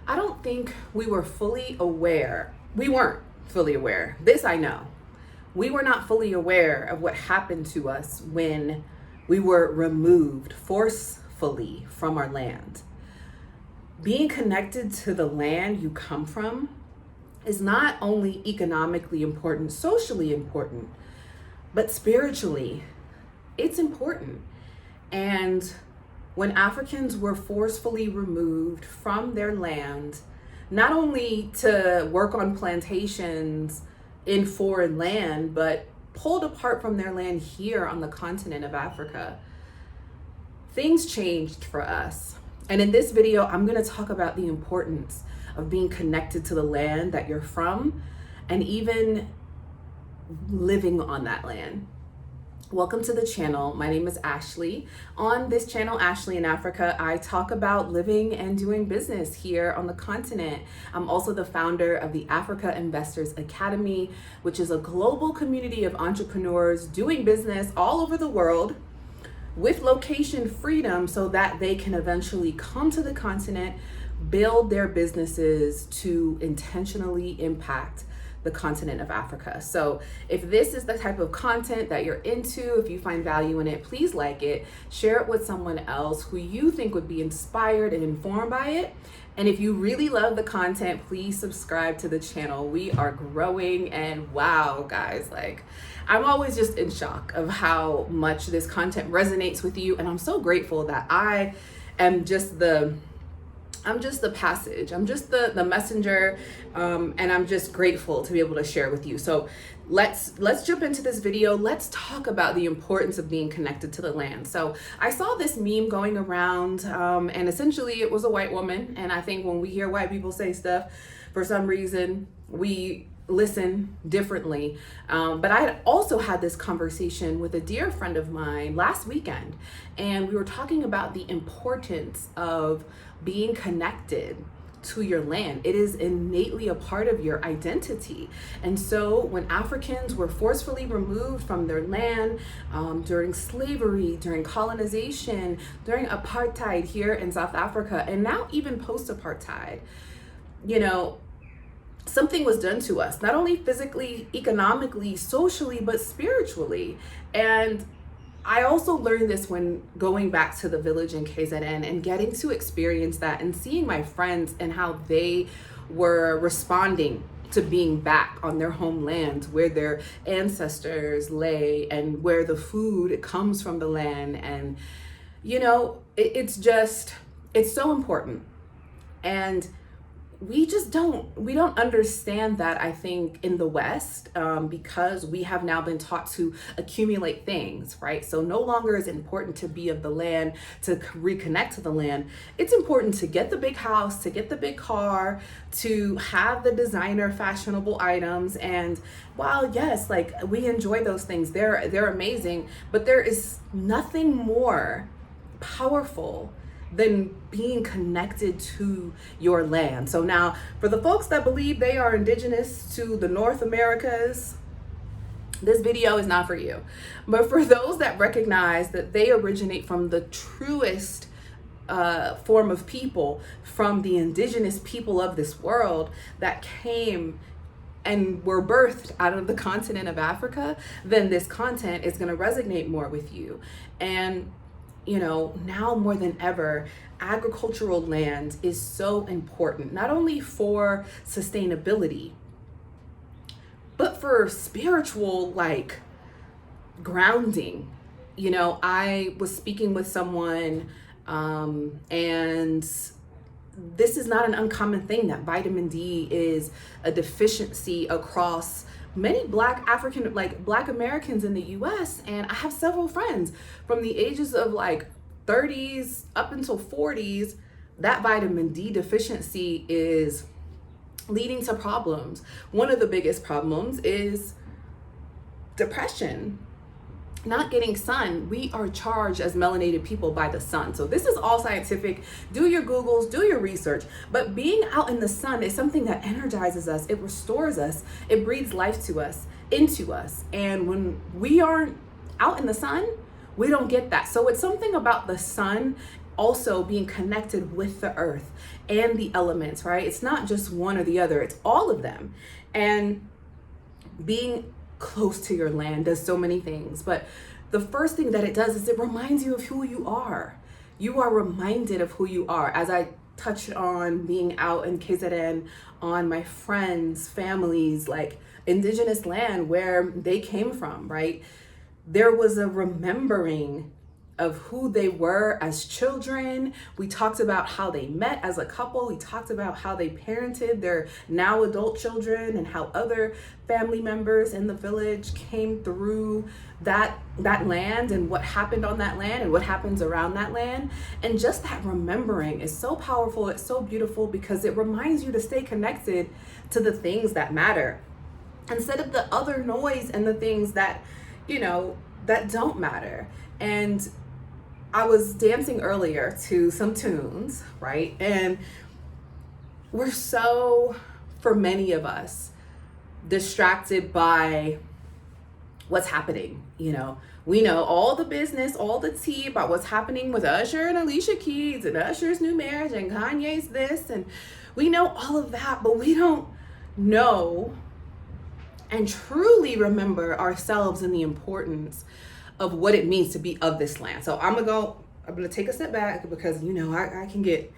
I don't think we were fully aware. We weren't fully aware. This I know. We were not fully aware of what happened to us when we were removed forcefully from our land. Being connected to the land you come from is not only economically important, socially important, but spiritually, it's important. And when Africans were forcefully removed from their land, not only to work on plantations in foreign land, but pulled apart from their land here on the continent of Africa, things changed for us. And in this video, I'm going to talk about the importance of being connected to the land that you're from and even living on that land. Welcome to the channel. My name is Ashley. On this channel, Ashley in Africa, I talk about living and doing business here on the continent. I'm also the founder of the Africa Investors Academy, which is a global community of entrepreneurs doing business all over the world with location freedom so that they can eventually come to the continent, build their businesses to intentionally impact the continent of Africa. So if this is the type of content that you're into, if you find value in it, please like it, share it with someone else who you think would be inspired and informed by it. And if you really love the content, please subscribe to the channel. We are growing, and wow, guys, like I'm always just in shock of how much this content resonates with you. And I'm so grateful that I am just the passage. I'm just the messenger, and I'm just grateful to be able to share with you. So let's jump into this video. Let's talk about the importance of being connected to the land. So I saw this meme going around, and essentially it was a white woman. And I think when we hear white people say stuff, for some reason, we listen differently. But I had also had this conversation with a dear friend of mine last weekend, and we were talking about the importance of being connected to your land. It is innately a part of your identity. And so when Africans were forcefully removed from their land during slavery, during colonization, during apartheid here in South Africa, and now even post-apartheid, something was done to us, not only physically, economically, socially, but spiritually. And I also learned this when going back to the village in KZN and getting to experience that and seeing my friends and how they were responding to being back on their homeland where their ancestors lay and where the food comes from the land. And, it's so important. And we don't understand that, I think, in the West, because we have now been taught to accumulate things, right? So no longer is it important to be of the land, to reconnect to the land. It's important to get the big house, to get the big car, to have the designer fashionable items. And while yes, like we enjoy those things, they're amazing, but there is nothing more powerful than being connected to your land. So now, for the folks that believe they are indigenous to the North Americas, this video is not for you. But for those that recognize that they originate from the truest form of people, from the indigenous people of this world that came and were birthed out of the continent of Africa, then this content is going to resonate more with you. And now more than ever, agricultural land is so important, not only for sustainability, but for spiritual, grounding. I was speaking with someone, and this is not an uncommon thing that vitamin D is a deficiency across many Black Americans in the US. And I have several friends from the ages of 30s up until 40s, that vitamin D deficiency is leading to problems. One of the biggest problems is depression. Not getting sun. We are charged as melanated people by the sun. So this is all scientific. Do your Googles, do your research. But being out in the sun is something that energizes us. It restores us. It breathes life to us, into us. And when we aren't out in the sun, we don't get that. So it's something about the sun also being connected with the earth and the elements, right? It's not just one or the other, it's all of them. And being close to your land does so many things. But the first thing that it does is it reminds you of who you are. You are reminded of who you are. As I touched on being out in KZN, on my friends, families, like indigenous land where they came from, right? There was a remembering of who they were as children. We talked about how they met as a couple. We talked about how they parented their now adult children and how other family members in the village came through that land and what happened on that land and what happens around that land. And just that remembering is so powerful. It's so beautiful because it reminds you to stay connected to the things that matter instead of the other noise and the things that, that don't matter. And I was dancing earlier to some tunes, right? And we're so, for many of us, distracted by what's happening. We know all the business, all the tea about what's happening with Usher and Alicia Keys and Usher's new marriage and Kanye's this, and we know all of that, but we don't know and truly remember ourselves and the importance of what it means to be of this land. So I'm gonna take a step back because I can get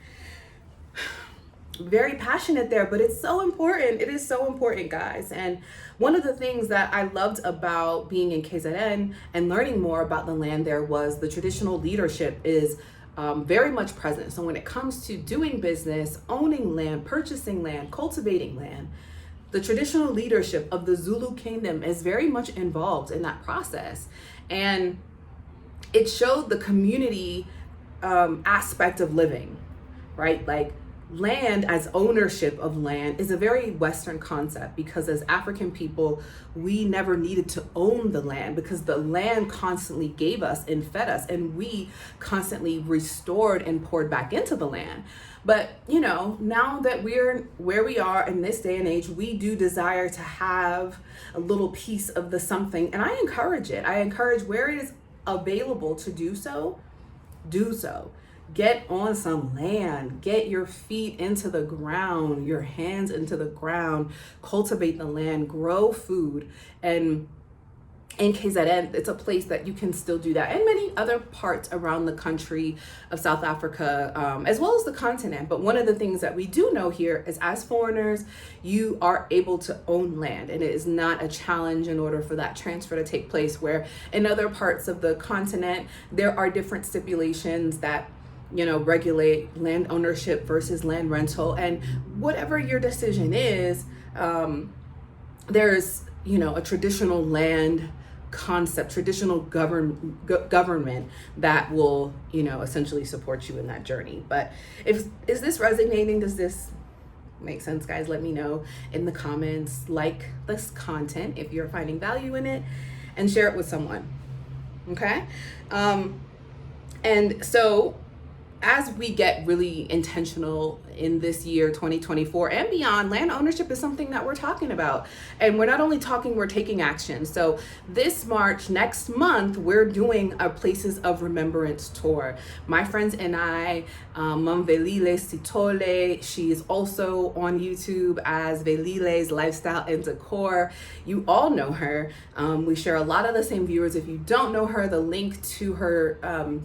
very passionate there, but it's so important. It is so important, guys. And one of the things that I loved about being in KZN and learning more about the land there was the traditional leadership is very much present. So when it comes to doing business, owning land, purchasing land, cultivating land, the traditional leadership of the Zulu kingdom is very much involved in that process. And it showed the community aspect of living, right? Like land as ownership of land is a very Western concept because as African people, we never needed to own the land because the land constantly gave us and fed us and we constantly restored and poured back into the land. But, now that we're where we are in this day and age, we do desire to have a little piece of the something. And I encourage it. I encourage where it is available to do so, do so. Get on some land, get your feet into the ground, your hands into the ground, cultivate the land, grow food. And in KZN, it's a place that you can still do that, and many other parts around the country of South Africa, as well as the continent. But one of the things that we do know here is as foreigners, you are able to own land, and it is not a challenge in order for that transfer to take place, where in other parts of the continent, there are different stipulations that regulate land ownership versus land rental. And whatever your decision is, there's a traditional land concept, traditional government that will essentially support you in that journey. But is this resonating? Does this make sense, guys? Let me know in the comments. Like this content if you're finding value in it, and share it with someone. Okay. And so as we get really intentional in this year 2024 and beyond, land ownership is something that we're talking about. And we're not only talking, we're taking action. So this March, next month, we're doing a Places of Remembrance tour. My friends and I, Mam Velile Sitole, she's also on YouTube as Velile's Lifestyle and Decor. You all know her. We share a lot of the same viewers. If you don't know her, the link to her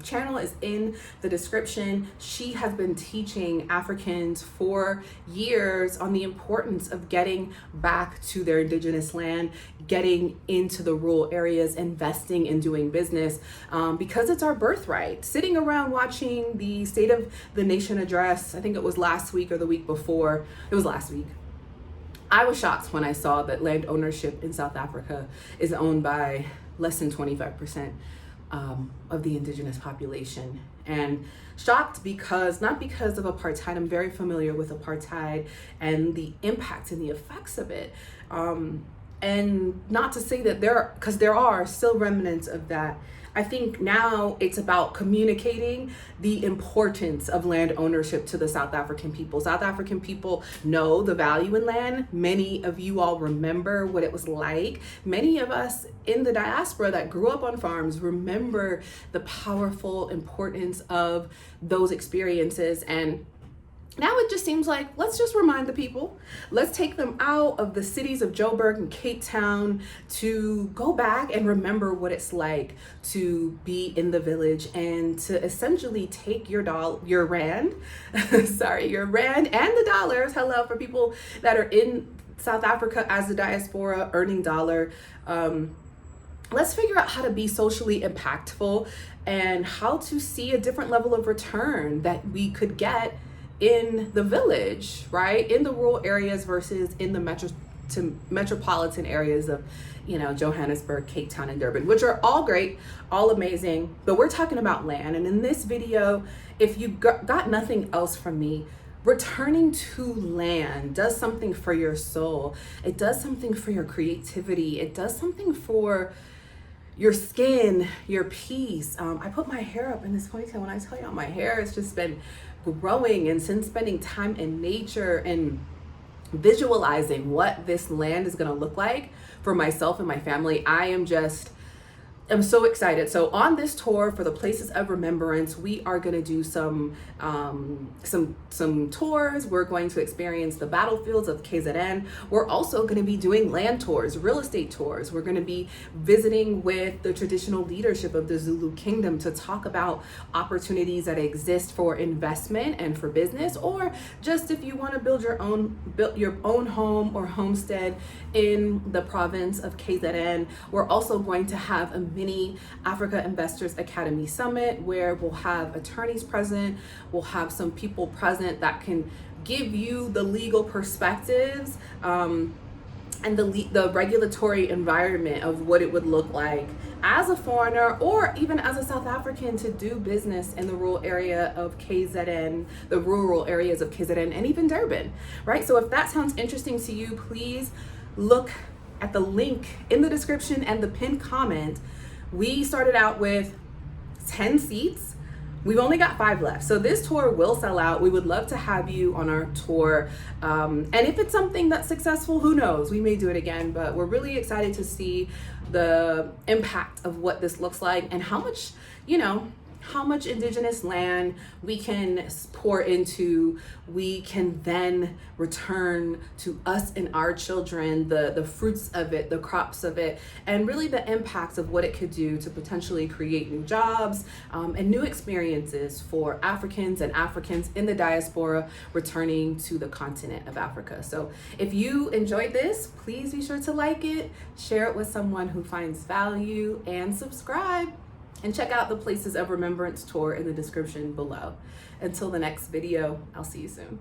channel is in the description. She has been teaching Africans for years on the importance of getting back to their indigenous land, getting into the rural areas, investing in doing business, because it's our birthright. Sitting around watching the State of the Nation address, I think it was last week or the week before, it was last week. I was shocked when I saw that land ownership in South Africa is owned by less than 25% of the indigenous population. And shocked because, not because of apartheid, I'm very familiar with apartheid and the impact and the effects of it. And not to say that because there are still remnants of that I think now it's about communicating the importance of land ownership to the South African people. South African people know the value in land. Many of you all remember what it was like. Many of us in the diaspora that grew up on farms remember the powerful importance of those experiences. And now it just seems like, let's just remind the people. Let's take them out of the cities of Joburg and Cape Town to go back and remember what it's like to be in the village and to essentially take your rand, your rand and the dollars, hello, for people that are in South Africa as a diaspora earning dollar. Let's figure out how to be socially impactful and how to see a different level of return that we could get in the village, right? In the rural areas versus in the metropolitan areas of, Johannesburg, Cape Town, and Durban, which are all great, all amazing, but we're talking about land. And in this video, if you got nothing else from me, returning to land does something for your soul. It does something for your creativity. It does something for your skin, your peace. I put my hair up in this ponytail. When I tell y'all, my hair has just been growing, and since spending time in nature and visualizing what this land is going to look like for myself and my family, I'm so excited. So on this tour for the Places of Remembrance, we are going to do some tours. We're going to experience the battlefields of KZN. We're also going to be doing land tours, real estate tours. We're going to be visiting with the traditional leadership of the Zulu Kingdom to talk about opportunities that exist for investment and for business, or just if you want to build your own home or homestead in the province of KZN. We're also going to have a mini Africa Investors Academy Summit where we'll have attorneys present, we'll have some people present that can give you the legal perspectives and the regulatory environment of what it would look like as a foreigner or even as a South African to do business in the rural area of KZN, the rural areas of KZN, and even Durban, right? So if that sounds interesting to you, please look at the link in the description and the pinned comment. We started out with 10 seats. We've only got 5 left. So this tour will sell out. We would love to have you on our tour. And if it's something that's successful, who knows? We may do it again, but we're really excited to see the impact of what this looks like and how much indigenous land we can pour into, we can then return to us and our children, the fruits of it, the crops of it, and really the impacts of what it could do to potentially create new jobs and new experiences for Africans and Africans in the diaspora returning to the continent of Africa. So if you enjoyed this, please be sure to like it, share it with someone who finds value, and subscribe. And check out the Places of Remembrance tour in the description below. Until the next video, I'll see you soon.